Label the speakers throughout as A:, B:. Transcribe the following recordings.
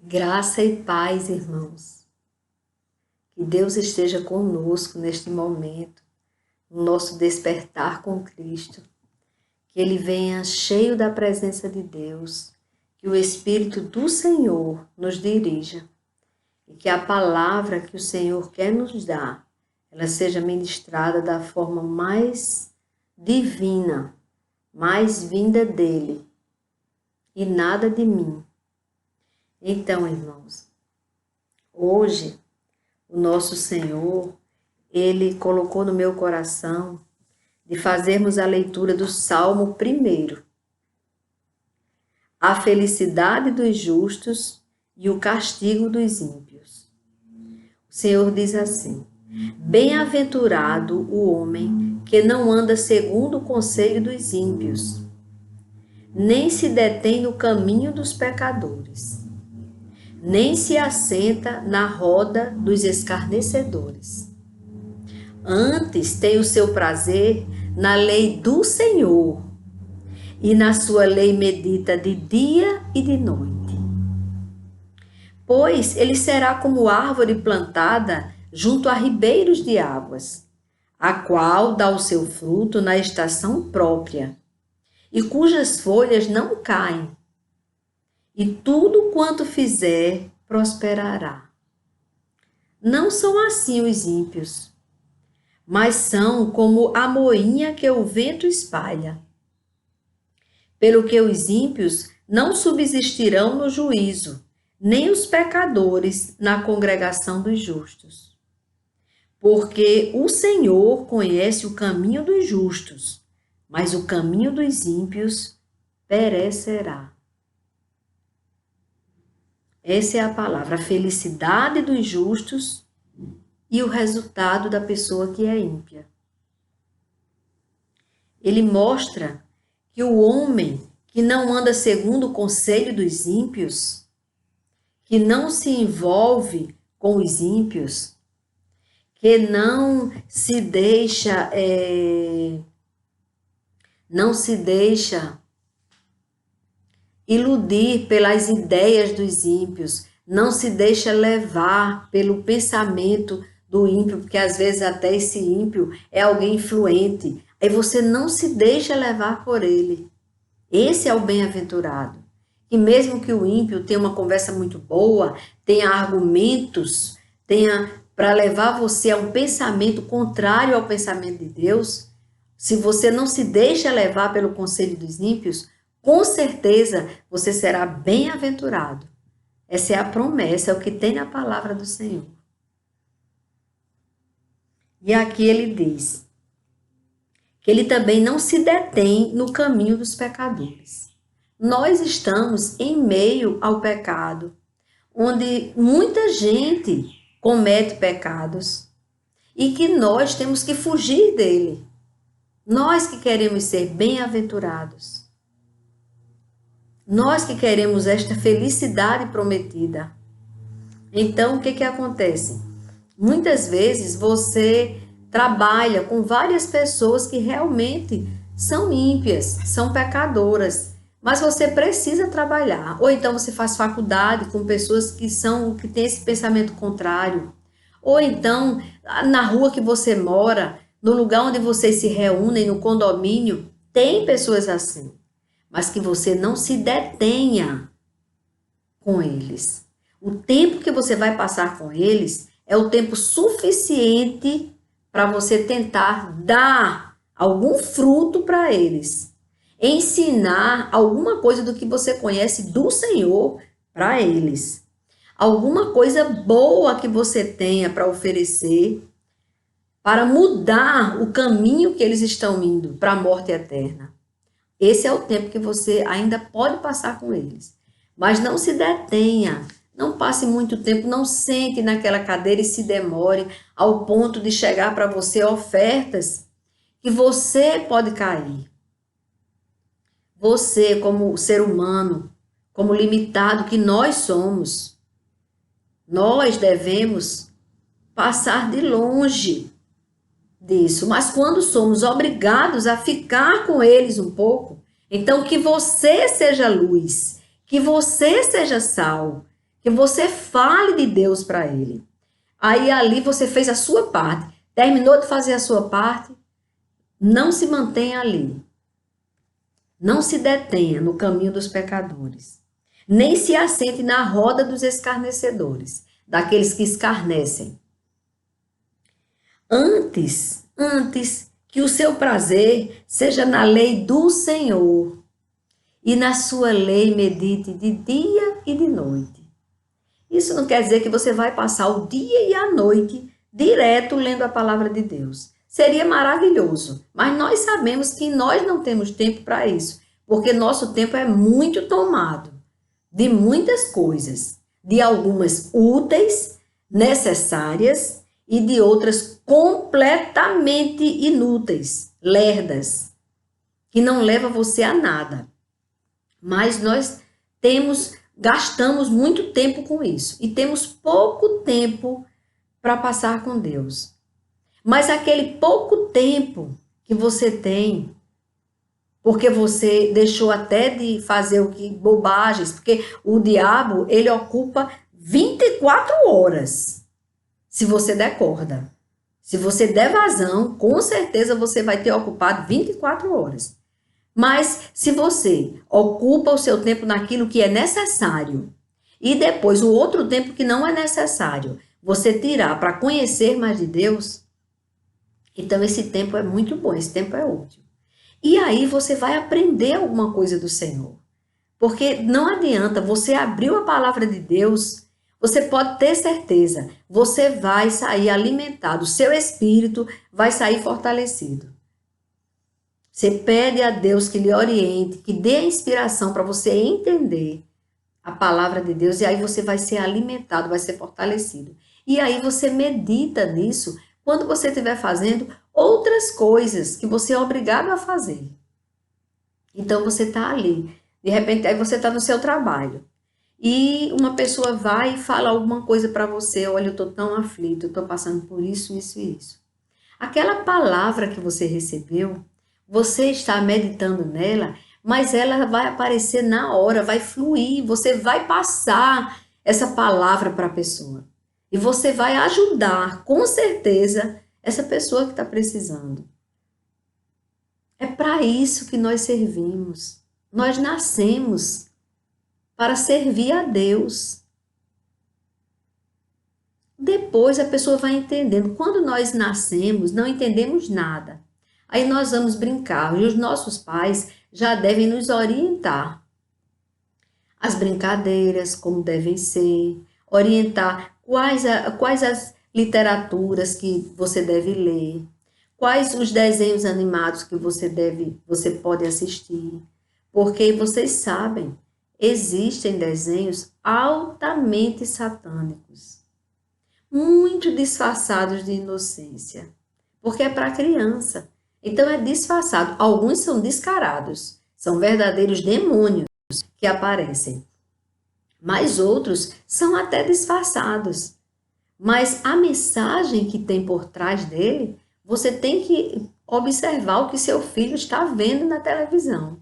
A: Graça e paz, irmãos. Que Deus esteja conosco neste momento, no nosso despertar com Cristo. Que Ele venha cheio da presença de Deus, que o Espírito do Senhor nos dirija e que a palavra que o Senhor quer nos dar, ela seja ministrada da forma mais divina, mais vinda dEle e nada de mim. Então, irmãos, hoje o nosso Senhor, Ele colocou no meu coração de fazermos a leitura do Salmo 1. A felicidade dos justos e o castigo dos ímpios. O Senhor diz assim: bem-aventurado o homem que não anda segundo o conselho dos ímpios, nem se detém no caminho dos pecadores, nem se assenta na roda dos escarnecedores. Antes tem o seu prazer na lei do Senhor, e na sua lei medita de dia e de noite. Pois ele será como árvore plantada junto a ribeiros de águas, a qual dá o seu fruto na estação própria, e cujas folhas não caem, e tudo quanto fizer prosperará. Não são assim os ímpios, mas são como a moinha que o vento espalha. Pelo que os ímpios não subsistirão no juízo, nem os pecadores na congregação dos justos. Porque o Senhor conhece o caminho dos justos, mas o caminho dos ímpios perecerá. Essa é a palavra, a felicidade dos justos e o resultado da pessoa que é ímpia. Ele mostra que o homem que não anda segundo o conselho dos ímpios, que não se envolve com os ímpios, que não se deixa iludir pelas ideias dos ímpios, não se deixa levar pelo pensamento do ímpio, porque às vezes até esse ímpio é alguém influente, aí você não se deixa levar por ele. Esse é o bem-aventurado. E mesmo que o ímpio tenha uma conversa muito boa, tenha argumentos, tenha para levar você a um pensamento contrário ao pensamento de Deus, se você não se deixa levar pelo conselho dos ímpios, com certeza você será bem-aventurado. Essa é a promessa, é o que tem na palavra do Senhor. E aqui ele diz que ele também não se detém no caminho dos pecadores. Nós estamos em meio ao pecado, onde muita gente comete pecados e que nós temos que fugir dele. Nós que queremos ser bem-aventurados. Nós que queremos esta felicidade prometida. Então, o que acontece? Muitas vezes você trabalha com várias pessoas que realmente são ímpias, são pecadoras, mas você precisa trabalhar. Ou então você faz faculdade com pessoas que têm esse pensamento contrário. Ou então, na rua que você mora, no lugar onde vocês se reúnem, no condomínio, tem pessoas assim. Mas que você não se detenha com eles. O tempo que você vai passar com eles é o tempo suficiente para você tentar dar algum fruto para eles. Ensinar alguma coisa do que você conhece do Senhor para eles. Alguma coisa boa que você tenha para oferecer para mudar o caminho que eles estão indo para a morte eterna. Esse é o tempo que você ainda pode passar com eles. Mas não se detenha, não passe muito tempo, não sente naquela cadeira e se demore ao ponto de chegar para você ofertas que você pode cair. Você, como ser humano, como limitado que nós somos, nós devemos passar de longe disso, mas quando somos obrigados a ficar com eles um pouco, então que você seja luz, que você seja sal, Que você fale de Deus para ele. Aí ali você fez a sua parte. Terminou de fazer a sua parte, não se mantenha ali. Não se detenha no caminho dos pecadores. Nem se assente na roda dos escarnecedores, daqueles que escarnecem. Antes que o seu prazer seja na lei do Senhor, e na sua lei medite de dia e de noite. Isso não quer dizer que você vai passar o dia e a noite direto lendo a palavra de Deus. Seria maravilhoso, mas nós sabemos que nós não temos tempo para isso, porque nosso tempo é muito tomado de muitas coisas, de algumas úteis, necessárias e de outras completamente inúteis, lerdas, que não levam você a nada. Mas nós gastamos muito tempo com isso e temos pouco tempo para passar com Deus. Mas aquele pouco tempo que você tem, porque você deixou até de fazer bobagens, porque o diabo, ele ocupa 24 horas, se você der corda. Se você der vazão, com certeza você vai ter ocupado 24 horas. Mas se você ocupa o seu tempo naquilo que é necessário e depois o outro tempo que não é necessário, você tirar para conhecer mais de Deus, então esse tempo é muito bom, esse tempo é útil. E aí você vai aprender alguma coisa do Senhor. Porque não adianta, você abriu a palavra de Deus, você pode ter certeza, você vai sair alimentado, o seu espírito vai sair fortalecido. Você pede a Deus que lhe oriente, que dê a inspiração para você entender a palavra de Deus, e aí você vai ser alimentado, vai ser fortalecido. E aí você medita nisso quando você estiver fazendo outras coisas que você é obrigado a fazer. Então você está ali, de repente aí você está no seu trabalho, e uma pessoa vai e fala alguma coisa para você: olha, eu estou tão aflito, eu estou passando por isso, isso e isso. Aquela palavra que você recebeu, você está meditando nela, mas ela vai aparecer na hora, vai fluir, você vai passar essa palavra para a pessoa. E você vai ajudar, com certeza, essa pessoa que está precisando. É para isso que nós servimos. Nós nascemos para servir a Deus. Depois a pessoa vai entendendo. Quando nós nascemos, não entendemos nada. Aí nós vamos brincar, e os nossos pais já devem nos orientar. As brincadeiras, como devem ser, orientar quais as literaturas que você deve ler, quais os desenhos animados que você pode assistir. Porque vocês sabem, existem desenhos altamente satânicos, muito disfarçados de inocência, porque é para criança. Então é disfarçado. Alguns são descarados, são verdadeiros demônios que aparecem. Mas outros são até disfarçados. Mas a mensagem que tem por trás dele, você tem que observar o que seu filho está vendo na televisão.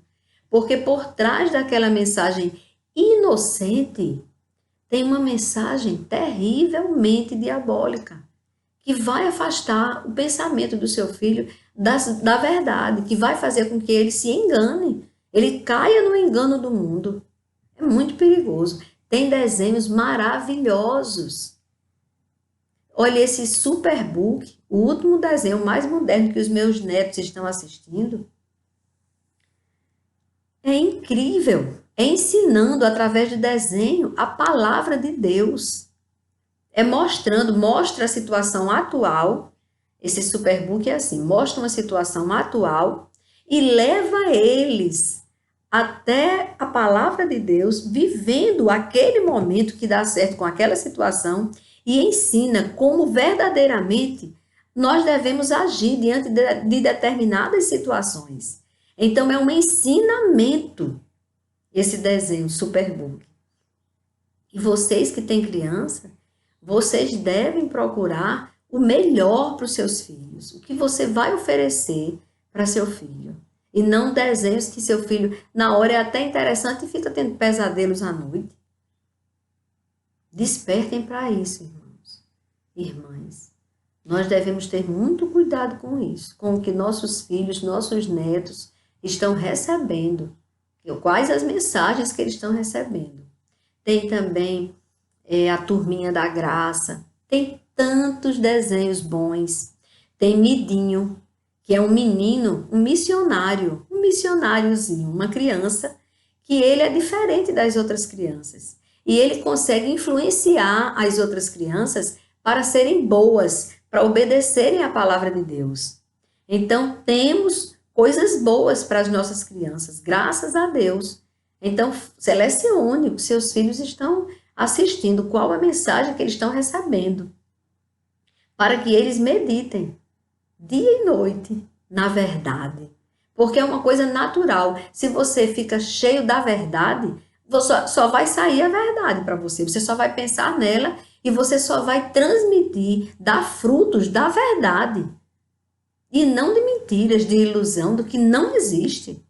A: Porque por trás daquela mensagem inocente, tem uma mensagem terrivelmente diabólica, que vai afastar o pensamento do seu filho da verdade, que vai fazer com que ele se engane, ele caia no engano do mundo. É muito perigoso. Tem desenhos maravilhosos. Olha esse Superbook, o último desenho mais moderno que os meus netos estão assistindo. É incrível. É ensinando através de desenho a palavra de Deus. Mostra a situação atual. Esse Superbook é assim, mostra uma situação atual e leva eles até a palavra de Deus, vivendo aquele momento que dá certo com aquela situação, e ensina como verdadeiramente nós devemos agir diante de determinadas situações. Então é um ensinamento esse desenho Superbook. E vocês que têm criança, vocês devem procurar o melhor para os seus filhos, o que você vai oferecer para seu filho. E não desenhos que seu filho, na hora, é até interessante e fica tendo pesadelos à noite. Despertem para isso, irmãos e irmãs. Nós devemos ter muito cuidado com isso, com o que nossos filhos, nossos netos estão recebendo, quais as mensagens que eles estão recebendo. Tem também a Turminha da Graça, tem tantos desenhos bons. Tem Midinho, que é um menino, um missionáriozinho, uma criança, que ele é diferente das outras crianças. E ele consegue influenciar as outras crianças para serem boas, para obedecerem à palavra de Deus. Então, temos coisas boas para as nossas crianças, graças a Deus. Então, selecione o que seus filhos estão assistindo, qual a mensagem que eles estão recebendo, para que eles meditem dia e noite na verdade. Porque é uma coisa natural. Se você fica cheio da verdade, só vai sair a verdade para você. Você só vai pensar nela e você só vai transmitir, dar frutos da verdade. E não de mentiras, de ilusão, do que não existe.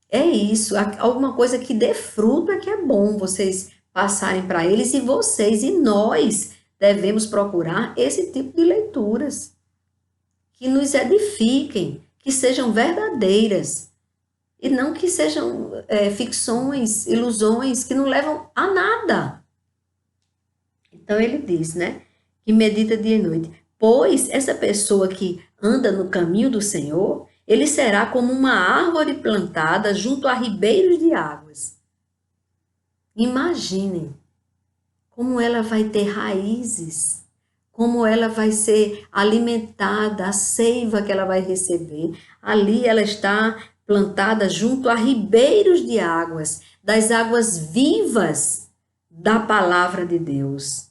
A: É isso. Alguma coisa que dê fruto é que é bom vocês passarem para eles, e vocês e nós devemos procurar esse tipo de leituras que nos edifiquem, que sejam verdadeiras e não que sejam ficções, ilusões que não levam a nada. Então ele diz, né, que medita dia e noite. Pois essa pessoa que anda no caminho do Senhor, ele será como uma árvore plantada junto a ribeiros de águas. Imaginem como ela vai ter raízes, como ela vai ser alimentada, a seiva que ela vai receber. Ali ela está plantada junto a ribeiros de águas, das águas vivas da palavra de Deus.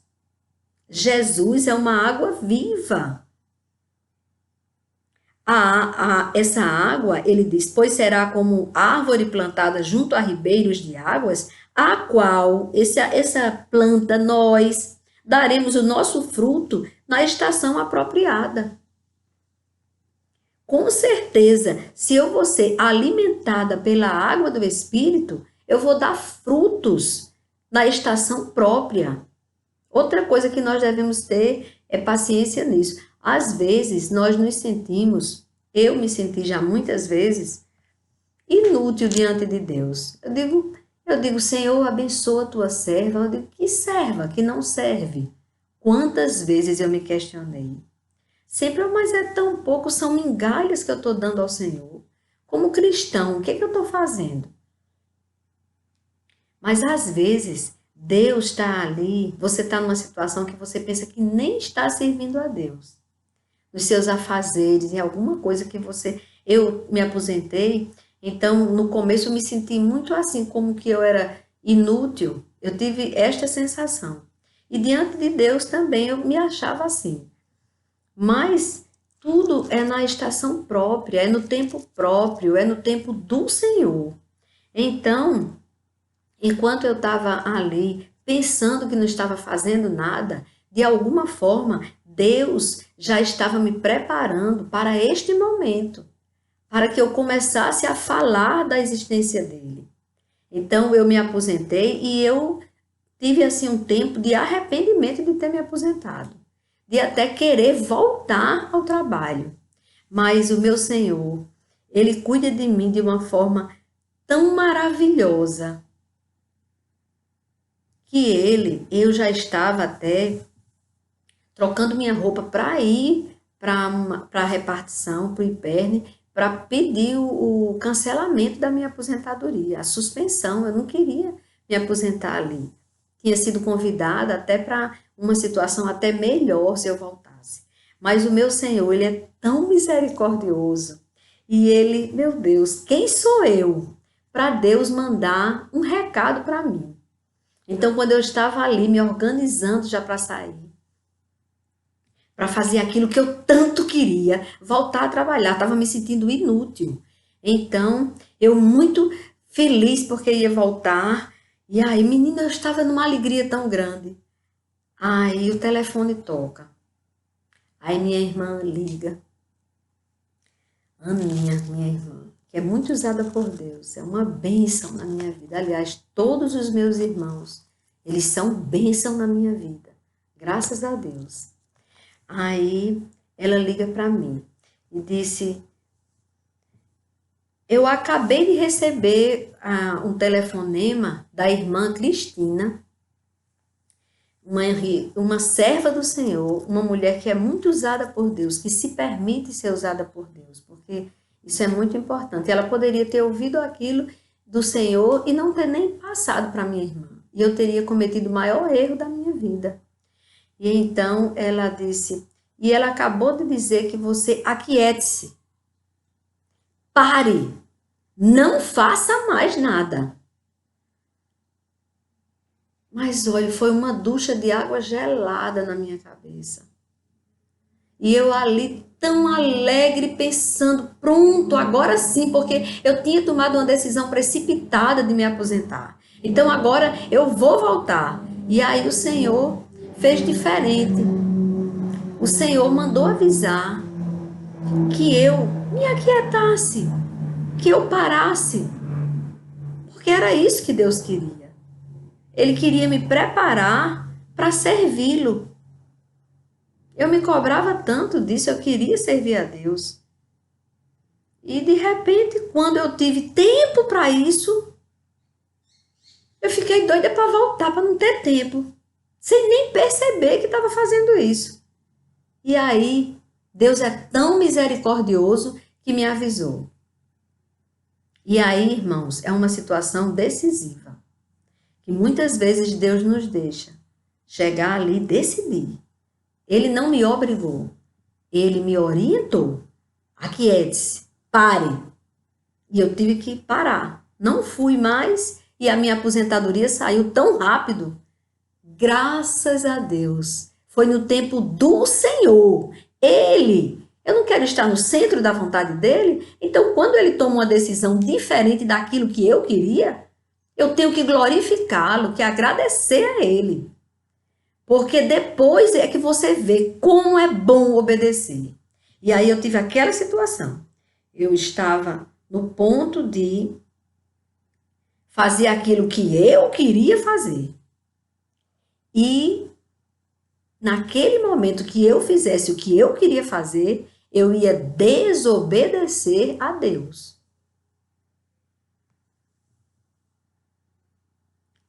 A: Jesus é uma água viva. Essa água, ele diz, pois será como árvore plantada junto a ribeiros de águas, a qual essa planta, nós daremos o nosso fruto na estação apropriada. Com certeza, se eu vou ser alimentada pela água do Espírito, eu vou dar frutos na estação própria. Outra coisa que nós devemos ter é paciência nisso. Às vezes, nós nos sentimos, eu me senti já muitas vezes, inútil diante de Deus. Eu digo, Senhor, abençoa a tua serva. Eu digo, que serva, que não serve? Quantas vezes eu me questionei? Sempre, mas é tão pouco, são migalhas que eu estou dando ao Senhor. Como cristão, o que eu estou fazendo? Mas às vezes, Deus está ali, você está numa situação que você pensa que nem está servindo a Deus. Nos seus afazeres, em alguma coisa que você... Eu me aposentei, então no começo eu me senti muito assim, como que eu era inútil. Eu tive esta sensação. E diante de Deus também eu me achava assim. Mas tudo é na estação própria, é no tempo próprio, é no tempo do Senhor. Então, enquanto eu estava ali, pensando que não estava fazendo nada, de alguma forma, Deus já estava me preparando para este momento, para que eu começasse a falar da existência dele. Então, eu me aposentei e eu tive assim um tempo de arrependimento de ter me aposentado, de até querer voltar ao trabalho. Mas o meu Senhor, ele cuida de mim de uma forma tão maravilhosa, que eu já estava até trocando minha roupa para ir para a repartição, para o IPERN, para pedir o cancelamento da minha aposentadoria, a suspensão. Eu não queria me aposentar ali. Tinha sido convidada até para uma situação até melhor se eu voltasse. Mas o meu Senhor, ele é tão misericordioso. E ele, meu Deus, quem sou eu para Deus mandar um recado para mim? Então, quando eu estava ali me organizando já para sair, para fazer aquilo que eu tanto queria, voltar a trabalhar, estava me sentindo inútil. Então, eu muito feliz porque ia voltar. E aí, menina, eu estava numa alegria tão grande. Aí o telefone toca. Aí minha irmã liga. Aninha, minha irmã, que é muito usada por Deus, é uma bênção na minha vida. Aliás, todos os meus irmãos Eles são bênção na minha vida. Graças a Deus. Aí ela liga para mim e disse: eu acabei de receber um telefonema da irmã Cristina, uma serva do Senhor, uma mulher que é muito usada por Deus, que se permite ser usada por Deus, porque isso é muito importante. Ela poderia ter ouvido aquilo do Senhor e não ter nem passado para minha irmã. E eu teria cometido o maior erro da minha vida. E então ela disse: e ela acabou de dizer que você aquiete-se. Pare. Não faça mais nada. Mas olha, foi uma ducha de água gelada na minha cabeça. E eu ali tão alegre, pensando, pronto, agora sim, porque eu tinha tomado uma decisão precipitada de me aposentar. Então agora eu vou voltar. E aí o Senhor fez diferente. O Senhor mandou avisar que eu me aquietasse, que eu parasse. Porque era isso que Deus queria. Ele queria me preparar para servi-lo. Eu me cobrava tanto disso, eu queria servir a Deus. E de repente, quando eu tive tempo para isso, eu fiquei doida para voltar, para não ter tempo, sem nem perceber que estava fazendo isso. E aí, Deus é tão misericordioso que me avisou. E aí, irmãos, é uma situação decisiva, que muitas vezes Deus nos deixa chegar ali e decidir. Ele não me obrigou, ele me orientou. Aquiete-se, pare. E eu tive que parar. Não fui mais e a minha aposentadoria saiu tão rápido. Graças a Deus. Foi no tempo do Senhor. Eu não quero estar no centro da vontade dele. Então, quando ele toma uma decisão diferente daquilo que eu queria, eu tenho que glorificá-lo, que agradecer a ele. Porque depois é que você vê como é bom obedecer. E aí eu tive aquela situação. Eu estava no ponto de fazer aquilo que eu queria fazer. E naquele momento que eu fizesse o que eu queria fazer, eu ia desobedecer a Deus.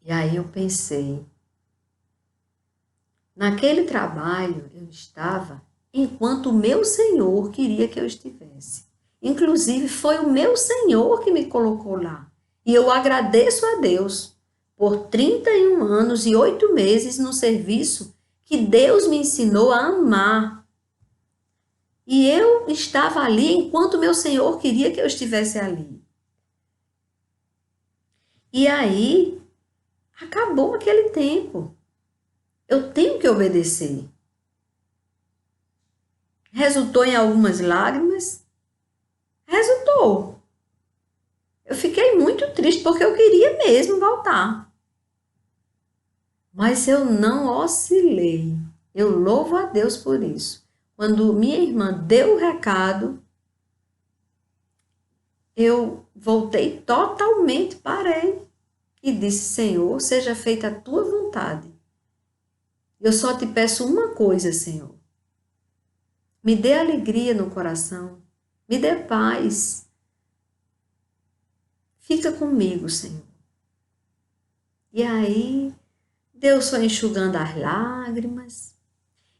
A: E aí eu pensei, naquele trabalho eu estava enquanto o meu Senhor queria que eu estivesse. Inclusive foi o meu Senhor que me colocou lá. E eu agradeço a Deus por 31 anos e 8 meses no serviço que Deus me ensinou a amar. E eu estava ali enquanto meu Senhor queria que eu estivesse ali. E aí, acabou aquele tempo. Eu tenho que obedecer. Resultou em algumas lágrimas? Resultou. Eu fiquei muito triste porque eu queria mesmo voltar. Mas eu não oscilei. Eu louvo a Deus por isso. Quando minha irmã deu o recado, eu voltei totalmente, parei e disse: Senhor, seja feita a tua vontade. Eu só te peço uma coisa, Senhor. Me dê alegria no coração, me dê paz. Fica comigo, Senhor. E aí, Deus foi enxugando as lágrimas,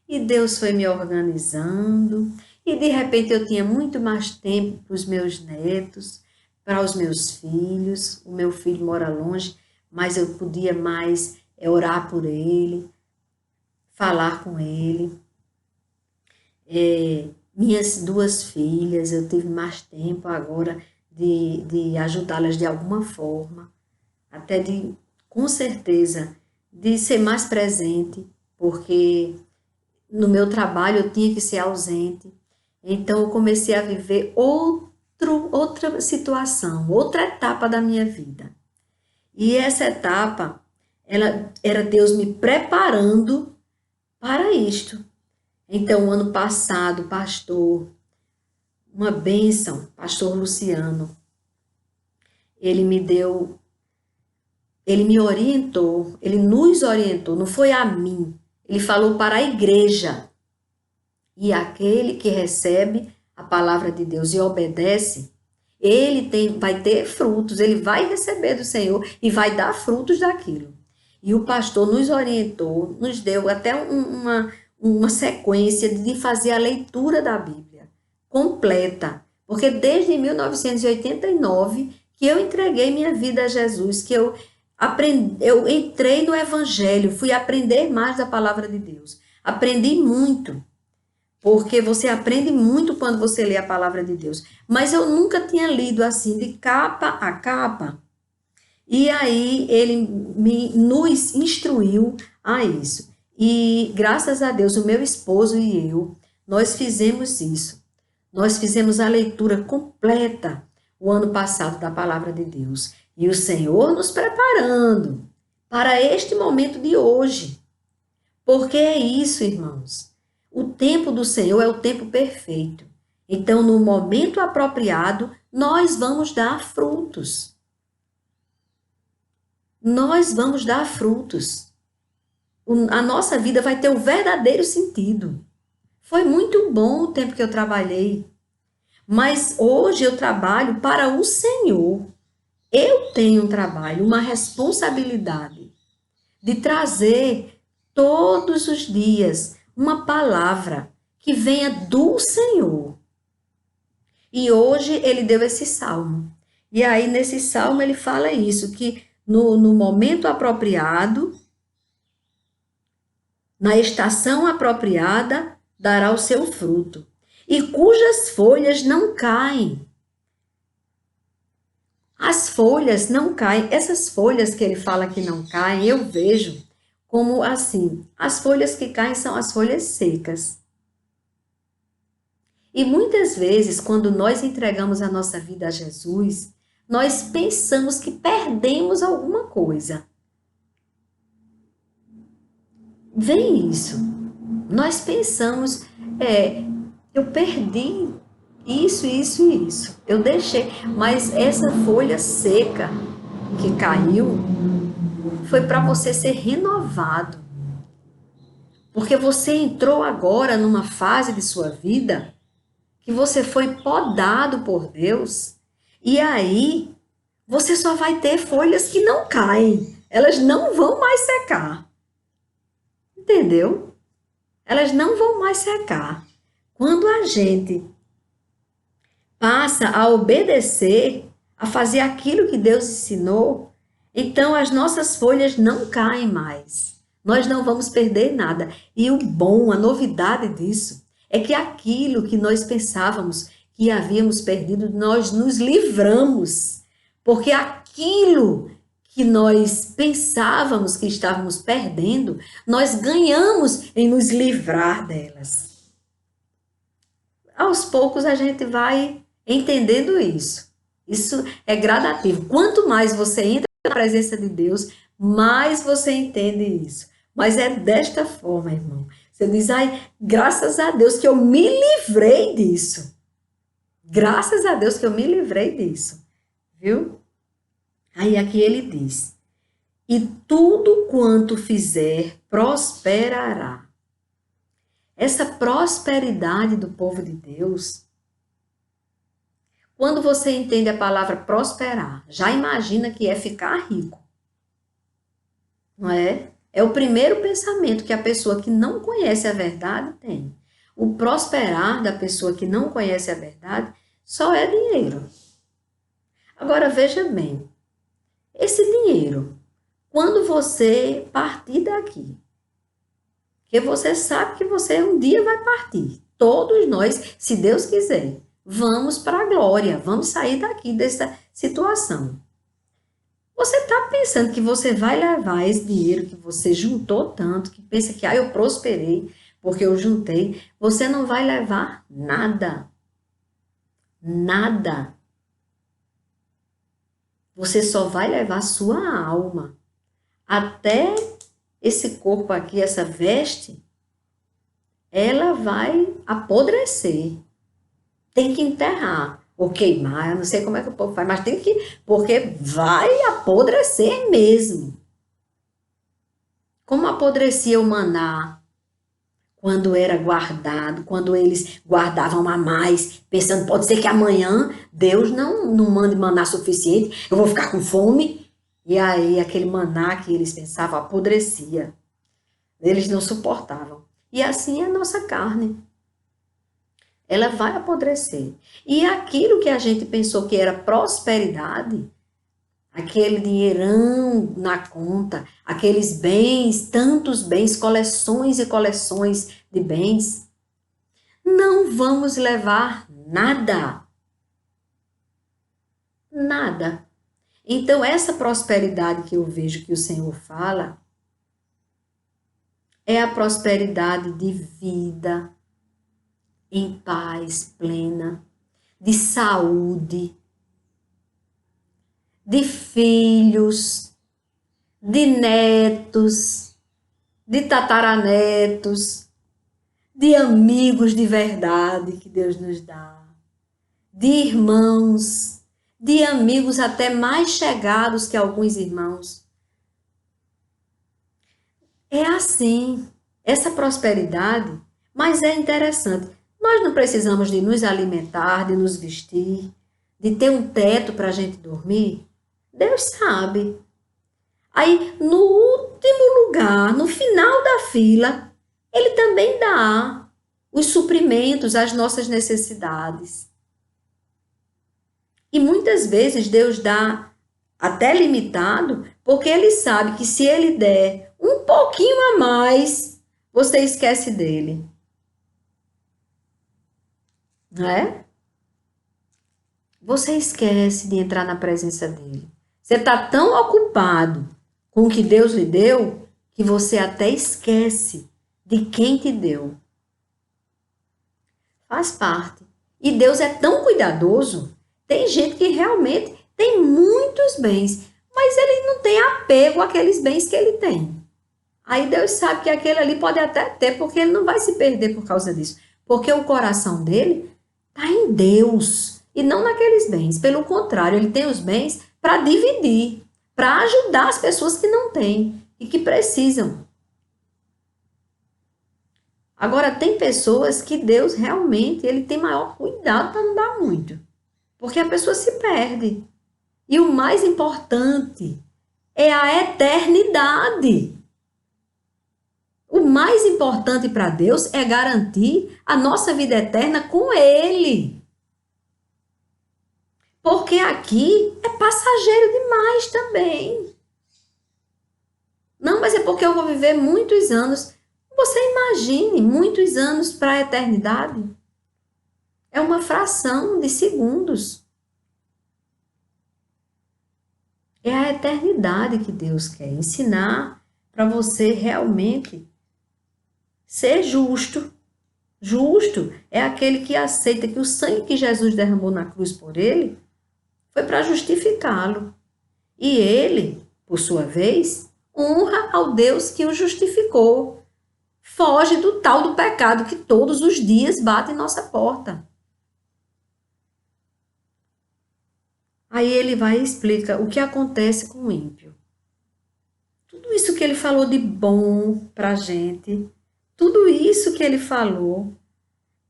A: e Deus foi me organizando, e de repente eu tinha muito mais tempo para os meus netos, para os meus filhos. O meu filho mora longe, mas eu podia mais orar por ele, falar com ele. Minhas 2 filhas, eu tive mais tempo agora de ajudá-las de alguma forma, até de, com certeza, de ser mais presente, porque no meu trabalho eu tinha que ser ausente. Então eu comecei a viver outra situação, outra etapa da minha vida. E essa etapa, ela era Deus me preparando para isto. Então, ano passado, pastor, uma bênção, pastor Luciano, ele me deu ele me orientou, ele nos orientou, não foi a mim. Ele falou para a igreja. E aquele que recebe a palavra de Deus e obedece, vai ter frutos, ele vai receber do Senhor e vai dar frutos daquilo. E o pastor nos orientou, nos deu até uma sequência de fazer a leitura da Bíblia completa. Porque desde 1989 que eu entreguei minha vida a Jesus, que eu entrei no Evangelho, fui aprender mais da palavra de Deus. Aprendi muito, porque você aprende muito quando você lê a palavra de Deus. Mas eu nunca tinha lido assim, de capa a capa. E aí ele nos instruiu a isso. E graças a Deus, o meu esposo e eu, nós fizemos isso. Nós fizemos a leitura completa o ano passado da palavra de Deus. E o Senhor nos preparando para este momento de hoje. Porque é isso, irmãos. O tempo do Senhor é o tempo perfeito. Então, no momento apropriado, nós vamos dar frutos. Nós vamos dar frutos. A nossa vida vai ter o verdadeiro sentido. Foi muito bom o tempo que eu trabalhei. Mas hoje eu trabalho para o Senhor. Eu tenho um trabalho, uma responsabilidade de trazer todos os dias uma palavra que venha do Senhor. E hoje ele deu esse salmo. E aí nesse salmo ele fala isso, que no momento apropriado, na estação apropriada, dará o seu fruto, e cujas folhas não caem. As folhas não caem. Essas folhas que ele fala que não caem, eu vejo como assim, as folhas que caem são as folhas secas. E muitas vezes, quando nós entregamos a nossa vida a Jesus, nós pensamos que perdemos alguma coisa. Vem isso. Nós pensamos, eu perdi isso, isso e isso. Eu deixei, mas essa folha seca que caiu foi para você ser renovado. Porque você entrou agora numa fase de sua vida que você foi podado por Deus, e aí você só vai ter folhas que não caem. Elas não vão mais secar. Entendeu? Elas não vão mais secar. Quando a gente passa a obedecer, a fazer aquilo que Deus ensinou, então as nossas folhas não caem mais. Nós não vamos perder nada. E o bom, a novidade disso, é que aquilo que nós pensávamos que havíamos perdido, nós nos livramos. Porque aquilo que nós pensávamos que estávamos perdendo, nós ganhamos em nos livrar delas. Aos poucos a gente vai entendendo isso. Isso é gradativo. Quanto mais você entra na presença de Deus, mais você entende isso. Mas é desta forma, irmão. Você diz, ai, graças a Deus que eu me livrei disso. Graças a Deus que eu me livrei disso. Viu? Aí aqui ele diz, e tudo quanto fizer prosperará. Essa prosperidade do povo de Deus, quando você entende a palavra prosperar, já imagina que é ficar rico. Não é? É o primeiro pensamento que a pessoa que não conhece a verdade tem. O prosperar da pessoa que não conhece a verdade só é dinheiro. Agora veja bem, esse dinheiro, quando você partir daqui, que você sabe que você um dia vai partir, todos nós, se Deus quiser, vamos para a glória, vamos sair daqui dessa situação. Você está pensando que você vai levar esse dinheiro que você juntou tanto, que pensa que eu prosperei porque eu juntei, você não vai levar nada. Nada. Você só vai levar sua alma. Até esse corpo aqui, essa veste, ela vai apodrecer. Tem que enterrar. ou queimar, eu não sei como é que o povo faz, mas tem que, porque vai apodrecer mesmo. Como apodrecia o maná quando era guardado, quando eles guardavam a mais, pensando, pode ser que amanhã Deus não mande maná suficiente, eu vou ficar com fome. E aí aquele maná que eles pensavam apodrecia. Eles não suportavam. E assim é a nossa carne. Ela vai apodrecer. E aquilo que a gente pensou que era prosperidade, aquele dinheirão na conta, aqueles bens, tantos bens, coleções e coleções de bens, não vamos levar nada. Nada. Então, essa prosperidade que eu vejo que o Senhor fala é a prosperidade de vida em paz plena, de saúde, de filhos, de netos, de tataranetos, de amigos de verdade que Deus nos dá, de irmãos, de amigos até mais chegados que alguns irmãos. É assim, essa prosperidade, mas é interessante. Nós não precisamos de nos alimentar, de nos vestir, de ter um teto para a gente dormir. Deus sabe. Aí, no último lugar, no final da fila, Ele também dá os suprimentos às nossas necessidades. E muitas vezes Deus dá até limitado, porque Ele sabe que se Ele der um pouquinho a mais, você esquece dele. Não é? Você esquece de entrar na presença dele. Você está tão ocupado com o que Deus lhe deu, que você até esquece de quem te deu. Faz parte. E Deus é tão cuidadoso. Tem gente que realmente tem muitos bens, mas ele não tem apego àqueles bens que ele tem. Aí Deus sabe que aquele ali pode até ter, porque ele não vai se perder por causa disso. Porque o coração dele está em Deus e não naqueles bens. Pelo contrário, ele tem os bens para dividir, para ajudar as pessoas que não têm e que precisam. Agora, tem pessoas que Deus realmente ele tem maior cuidado para não dar muito, porque a pessoa se perde. E o mais importante é a eternidade. O mais importante para Deus é garantir a nossa vida eterna com Ele. Porque aqui é passageiro demais também. Não, mas é porque eu vou viver muitos anos. Você imagine muitos anos para a eternidade. É uma fração de segundos. É a eternidade que Deus quer ensinar para você realmente ser justo. Justo é aquele que aceita que o sangue que Jesus derramou na cruz por ele foi para justificá-lo. E ele, por sua vez, honra ao Deus que o justificou. Foge do tal do pecado que todos os dias bate em nossa porta. Aí ele vai e explica o que acontece com o ímpio. Tudo isso que ele falou de bom para a gente, tudo isso que ele falou,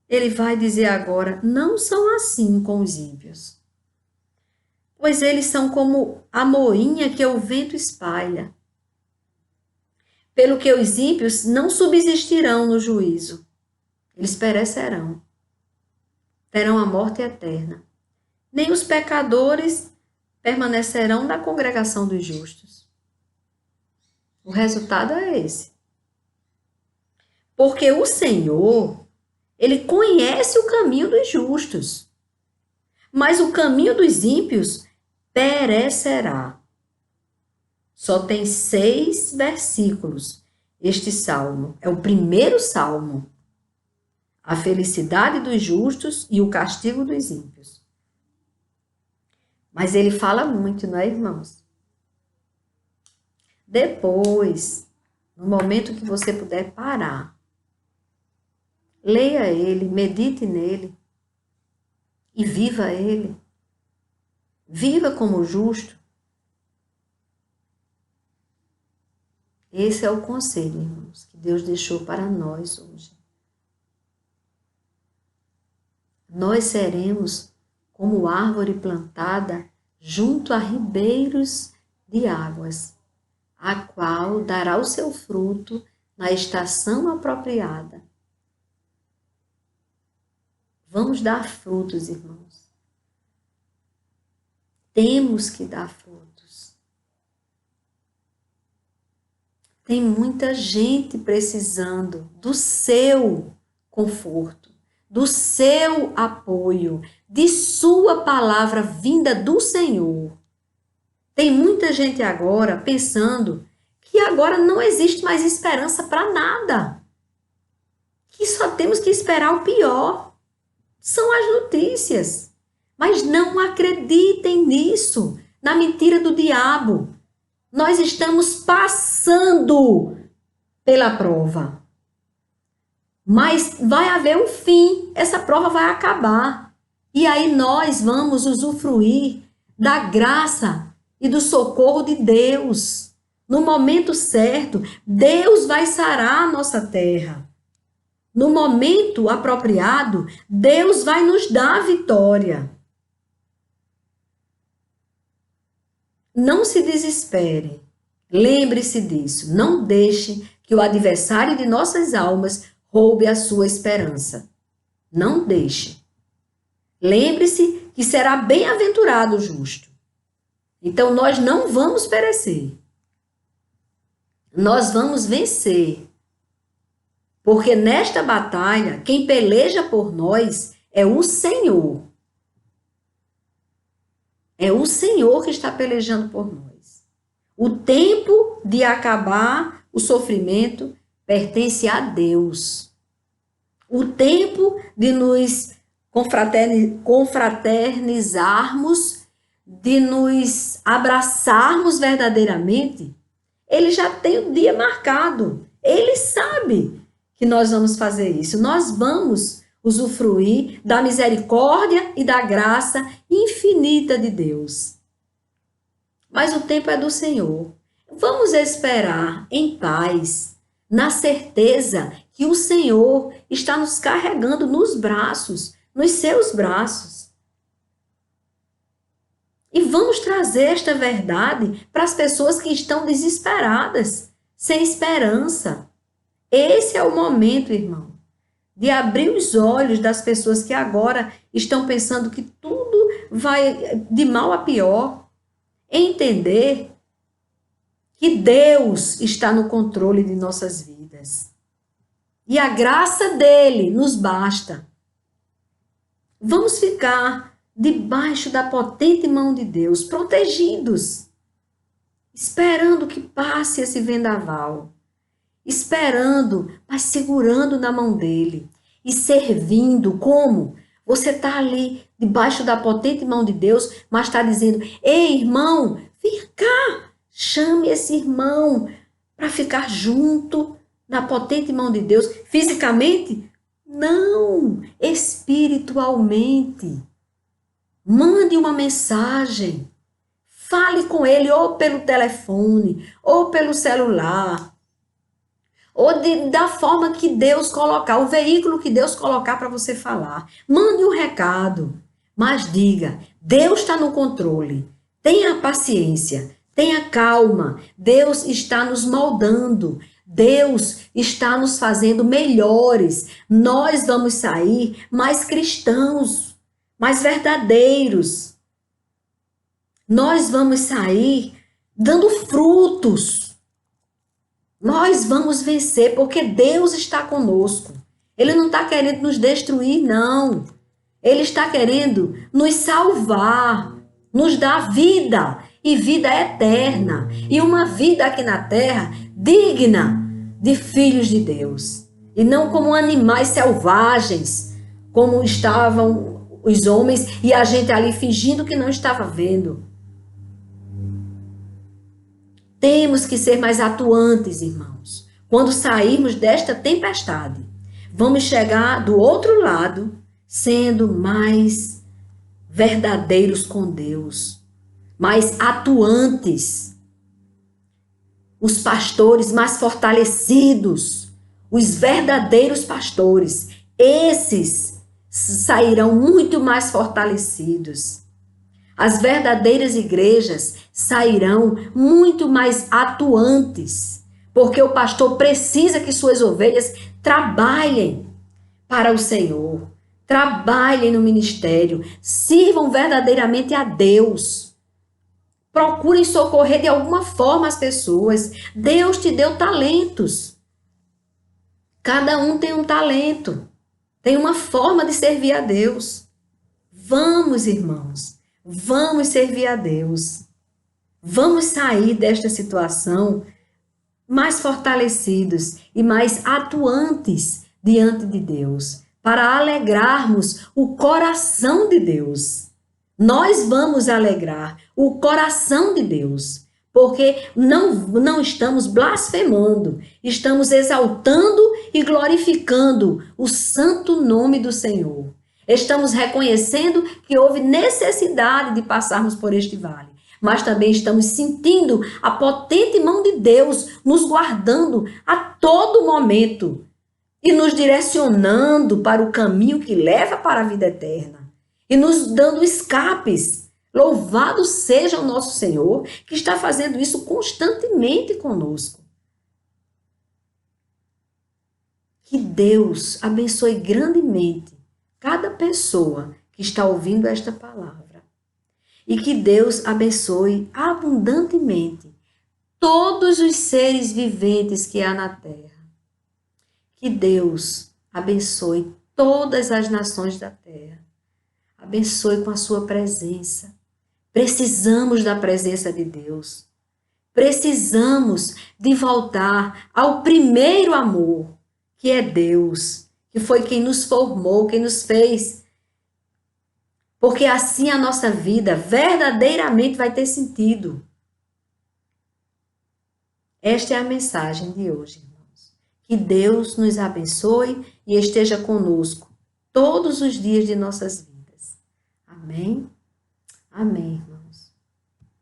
A: ele vai dizer agora, não são assim com os ímpios. Pois eles são como a moinha que o vento espalha. Pelo que os ímpios não subsistirão no juízo. Eles perecerão. Terão a morte eterna. Nem os pecadores permanecerão na congregação dos justos. O resultado é esse. Porque o Senhor, Ele conhece o caminho dos justos, mas o caminho dos ímpios perecerá. Só tem 6 versículos este salmo. É o primeiro salmo. A felicidade dos justos e o castigo dos ímpios. Mas ele fala muito, não é, irmãos? Depois, no momento que você puder parar, leia ele, medite nele. e viva ele. Viva como justo. Esse é o conselho, irmãos, que Deus deixou para nós hoje. Nós seremos como árvore plantada junto a ribeiros de águas, a qual dará o seu fruto na estação apropriada. Vamos dar frutos, irmãos. Temos que dar frutos. Tem muita gente precisando do seu conforto, do seu apoio, de sua palavra vinda do Senhor. Tem muita gente agora pensando que agora não existe mais esperança para nada, que só temos que esperar o pior. São as notícias. Mas não acreditem nisso, na mentira do diabo. Nós estamos passando pela prova. Mas vai haver um fim, essa prova vai acabar. E aí nós vamos usufruir da graça e do socorro de Deus. No momento certo, Deus vai sarar a nossa terra. No momento apropriado, Deus vai nos dar a vitória. Não se desespere. Lembre-se disso. Não deixe que o adversário de nossas almas roube a sua esperança. Não deixe. Lembre-se que será bem-aventurado o justo. Então nós não vamos perecer. Nós vamos vencer. Porque nesta batalha, quem peleja por nós é o Senhor. É o Senhor que está pelejando por nós. O tempo de acabar o sofrimento pertence a Deus. O tempo de nos confraternizarmos, de nos abraçarmos verdadeiramente, Ele já tem o dia marcado. Ele sabe que nós vamos fazer isso. Nós vamos usufruir da misericórdia e da graça infinita de Deus. Mas o tempo é do Senhor. Vamos esperar em paz, na certeza que o Senhor está nos carregando nos braços, nos seus braços. E vamos trazer esta verdade para as pessoas que estão desesperadas, sem esperança. Esse é o momento, irmão, de abrir os olhos das pessoas que agora estão pensando que tudo vai de mal a pior. Entender que Deus está no controle de nossas vidas. E a graça dele nos basta. Vamos ficar debaixo da potente mão de Deus, protegidos, esperando que passe esse vendaval. Esperando, mas segurando na mão dele e servindo. Como? Você está ali debaixo da potente mão de Deus, mas está dizendo: ei, irmão, vem cá, chame esse irmão para ficar junto na potente mão de Deus. Fisicamente? Não, espiritualmente. Mande uma mensagem, fale com ele ou pelo telefone, ou pelo celular, ou da forma que Deus colocar, o veículo que Deus colocar para você falar. Mande um recado, mas diga: Deus está no controle. Tenha paciência, tenha calma. Deus está nos moldando. Deus está nos fazendo melhores. Nós vamos sair mais cristãos, mais verdadeiros. Nós vamos sair dando frutos. Nós vamos vencer porque Deus está conosco. Ele não está querendo nos destruir, não. Ele está querendo nos salvar, nos dar vida e vida eterna. E uma vida aqui na terra digna de filhos de Deus. E não como animais selvagens, como estavam os homens e a gente ali fingindo que não estava vendo. Temos que ser mais atuantes, irmãos. Quando sairmos desta tempestade, vamos chegar do outro lado sendo mais verdadeiros com Deus, mais atuantes, os pastores mais fortalecidos, os verdadeiros pastores, esses sairão muito mais fortalecidos. As verdadeiras igrejas sairão muito mais atuantes, porque o pastor precisa que suas ovelhas trabalhem para o Senhor, trabalhem no ministério, sirvam verdadeiramente a Deus. Procurem socorrer de alguma forma as pessoas. Deus te deu talentos. Cada um tem um talento, tem uma forma de servir a Deus. Vamos, irmãos, vamos servir a Deus. Vamos sair desta situação mais fortalecidos e mais atuantes diante de Deus, para alegrarmos o coração de Deus. Nós vamos alegrar o coração de Deus, porque não estamos blasfemando, estamos exaltando e glorificando o santo nome do Senhor. Estamos reconhecendo que houve necessidade de passarmos por este vale, mas também estamos sentindo a potente mão de Deus nos guardando a todo momento e nos direcionando para o caminho que leva para a vida eterna e nos dando escapes. Louvado seja o nosso Senhor, que está fazendo isso constantemente conosco. Que Deus abençoe grandemente cada pessoa que está ouvindo esta palavra. E que Deus abençoe abundantemente todos os seres viventes que há na terra. Que Deus abençoe todas as nações da terra. Abençoe com a sua presença. Precisamos da presença de Deus. Precisamos de voltar ao primeiro amor, que é Deus, que foi quem nos formou, quem nos fez. Porque assim a nossa vida verdadeiramente vai ter sentido. Esta é a mensagem de hoje, irmãos. Que Deus nos abençoe e esteja conosco todos os dias de nossas vidas. Amém? Amém, irmãos.